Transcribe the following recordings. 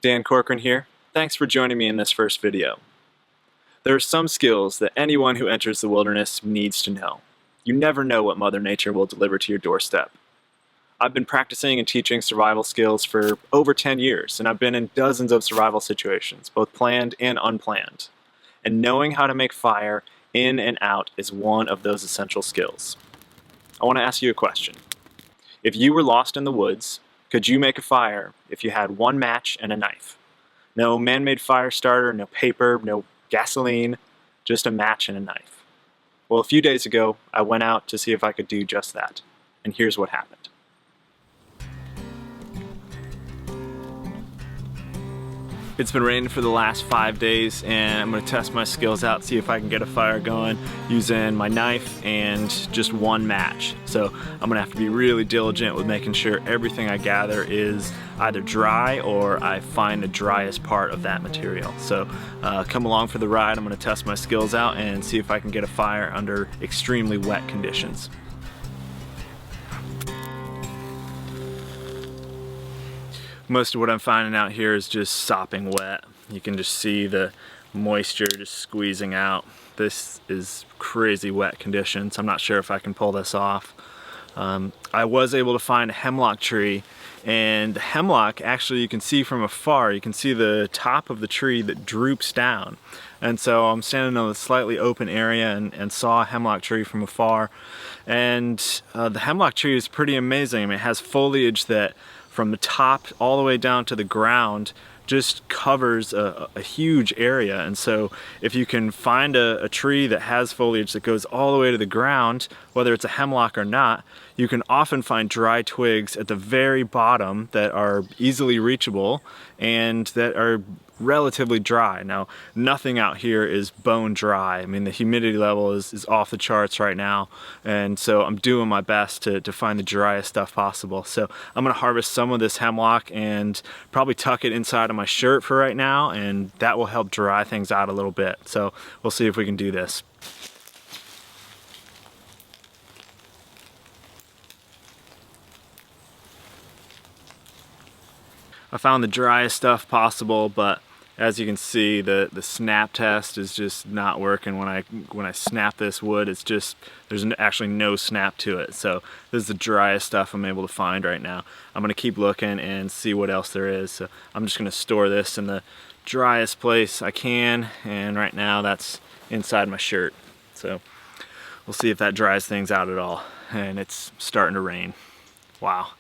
Dan Corcoran here. Thanks for joining me in this first video. There are some skills that anyone who enters the wilderness needs to know. You never know what Mother Nature will deliver to your doorstep. I've been practicing and teaching survival skills for over 10 years, and I've been in dozens of survival situations, both planned and unplanned. And knowing how to make fire in and out is one of those essential skills. I want to ask you a question. If you were lost in the woods, could you make a fire if you had one match and a knife? No man-made fire starter, no paper, no gasoline, just a match and a knife. Well, a few days ago, I went out to see if I could do just that. And here's what happened. It's been raining for the last 5 days, and I'm going to test my skills out, see if I can get a fire going using my knife and just one match. So I'm going to have to be really diligent with making sure everything I gather is either dry or I find the driest part of that material. So come along for the ride. I'm going to test my skills out and see if I can get a fire under extremely wet conditions. Most of what I'm finding out here is just sopping wet. You can just see the moisture just squeezing out. This is crazy wet conditions. I'm not sure if I can pull this off. I was able to find a hemlock tree, and the hemlock, actually, you can see from afar, you can see the top of the tree that droops down. And so I'm standing on a slightly open area and saw a hemlock tree from afar. And the hemlock tree is pretty amazing. I mean, it has foliage that from the top all the way down to the ground just covers a huge area. And so if you can find a tree that has foliage that goes all the way to the ground, whether it's a hemlock or not, you can often find dry twigs at the very bottom that are easily reachable and that are relatively dry. Now, nothing out here is bone dry. I mean, the humidity level is off the charts right now, and so I'm doing my best to find the driest stuff possible. So I'm gonna harvest some of this hemlock and probably tuck it inside of my shirt for right now, and that will help dry things out a little bit. So we'll see if we can do this. I found the driest stuff possible, but as you can see, the snap test is just not working. When I snap this wood, it's just, there's actually no snap to it. So this is the driest stuff I'm able to find right now. I'm gonna keep looking and see what else there is. So I'm just gonna store this in the driest place I can, and right now that's inside my shirt. So we'll see if that dries things out at all. And it's starting to rain. Wow.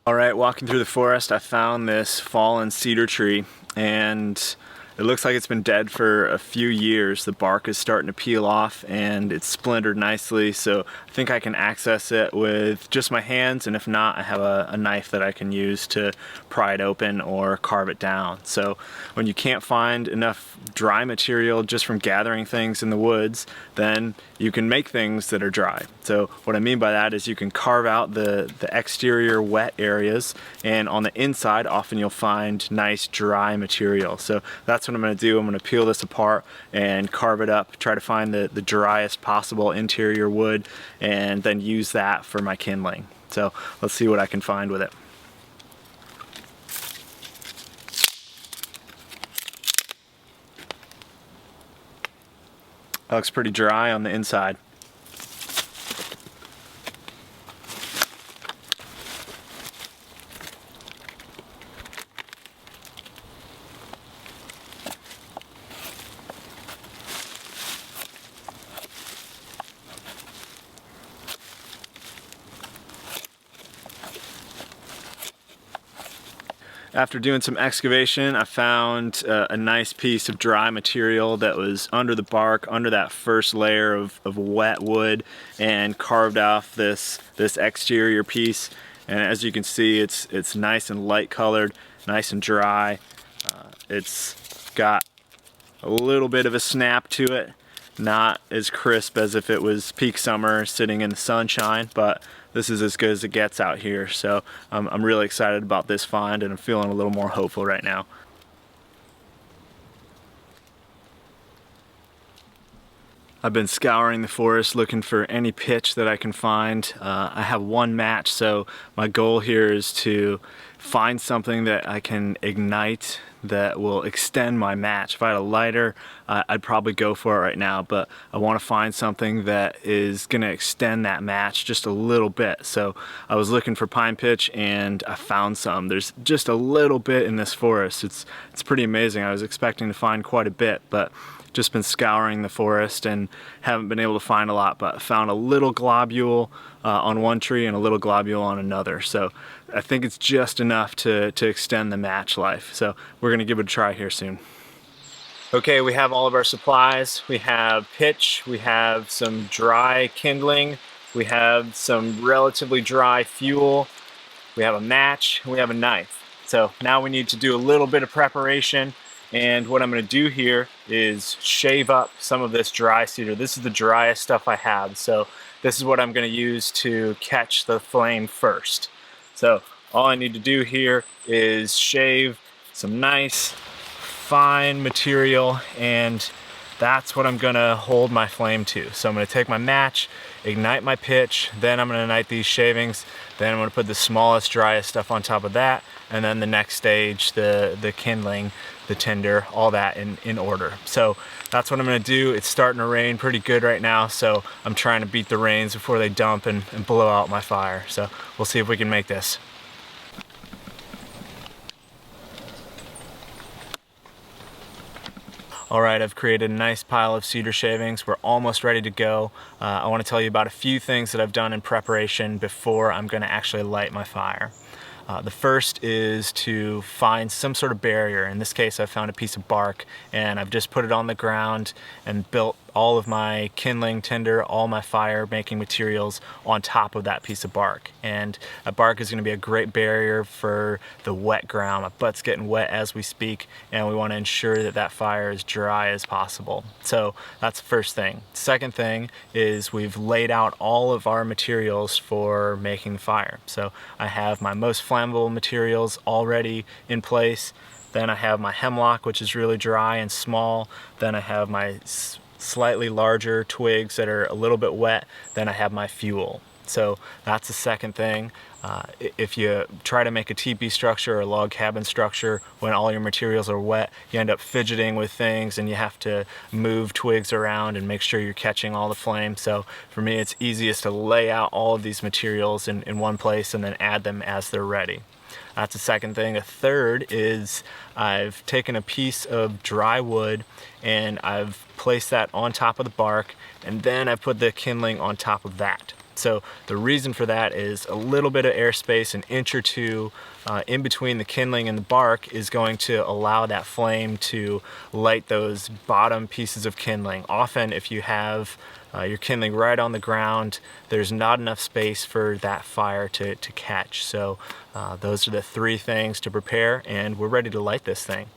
Alright, walking through the forest, I found this fallen cedar tree, and it looks like it's been dead for a few years. The bark is starting to peel off and it's splintered nicely, so I think I can access it with just my hands, and if not, I have a knife that I can use to pry it open or carve it down. So when you can't find enough dry material just from gathering things in the woods, then you can make things that are dry. So what I mean by that is you can carve out the exterior wet areas, and on the inside often you'll find nice dry material. So that's what I'm going to do. I'm going to peel this apart and carve it up, try to find the driest possible interior wood, and then use that for my kindling. So let's see what I can find with it. That looks pretty dry on the inside. After doing some excavation, I found a nice piece of dry material that was under the bark, under that first layer of wet wood, and carved off this exterior piece. And as you can see, it's nice and light colored, nice and dry. It's got a little bit of a snap to it, not as crisp as if it was peak summer sitting in the sunshine, but this is as good as it gets out here. So I'm really excited about this find, and I'm feeling a little more hopeful right now. I've been scouring the forest looking for any pitch that I can find. I have one match, so my goal here is to find something that I can ignite that will extend my match. If I had a lighter, I'd probably go for it right now, but I want to find something that is going to extend that match just a little bit. So I was looking for pine pitch and I found some. There's just a little bit in this forest. It's pretty amazing. I was expecting to find quite a bit, but just been scouring the forest and haven't been able to find a lot, but found a little globule on one tree and a little globule on another. So I think it's just enough to extend the match life. So we're gonna give it a try here soon. Okay, we have all of our supplies. We have pitch, we have some dry kindling, we have some relatively dry fuel, we have a match, and we have a knife. So now we need to do a little bit of preparation. And what I'm going to do here is shave up some of this dry cedar. This is the driest stuff I have. So this is what I'm going to use to catch the flame first. So all I need to do here is shave some nice fine material, and that's what I'm going to hold my flame to. So I'm going to take my match, ignite my pitch, then I'm going to ignite these shavings, then I'm going to put the smallest, driest stuff on top of that, and then the next stage, the kindling, the tinder, all that in order. So that's what I'm going to do. It's starting to rain pretty good right now, so I'm trying to beat the rains before they dump and blow out my fire. So we'll see if we can make this. Alright, I've created a nice pile of cedar shavings. We're almost ready to go. I want to tell you about a few things that I've done in preparation before I'm going to actually light my fire. The first is to find some sort of barrier. In this case, I found a piece of bark and I've just put it on the ground and built all of my kindling, tinder, all my fire making materials on top of that piece of bark. And that bark is going to be a great barrier for the wet ground. My butt's getting wet as we speak, and we want to ensure that that fire is dry as possible. So that's the first thing. Second thing is we've laid out all of our materials for making the fire. So I have my most flammable materials already in place. Then I have my hemlock, which is really dry and small. Then I have my slightly larger twigs that are a little bit wet. Then I have my fuel. So that's the second thing. If you try to make a teepee structure or a log cabin structure when all your materials are wet, you end up fidgeting with things and you have to move twigs around and make sure you're catching all the flame. So for me, it's easiest to lay out all of these materials in one place and then add them as they're ready. That's the second thing. A third is I've taken a piece of dry wood and I've placed that on top of the bark, and then I put the kindling on top of that. So the reason for that is a little bit of airspace, an inch or two in between the kindling and the bark, is going to allow that flame to light those bottom pieces of kindling. Often if you have your kindling right on the ground, there's not enough space for that fire to catch. So those are the three things to prepare, and we're ready to light this thing.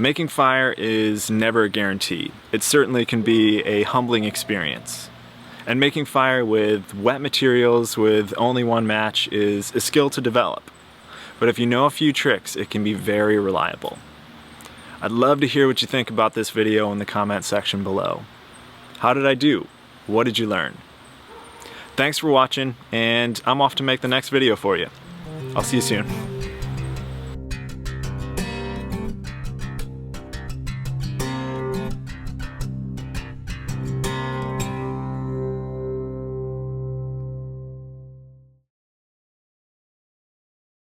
Making fire is never a guarantee. It certainly can be a humbling experience. And making fire with wet materials with only one match is a skill to develop. But if you know a few tricks, it can be very reliable. I'd love to hear what you think about this video in the comment section below. How did I do? What did you learn? Thanks for watching, and I'm off to make the next video for you. I'll see you soon.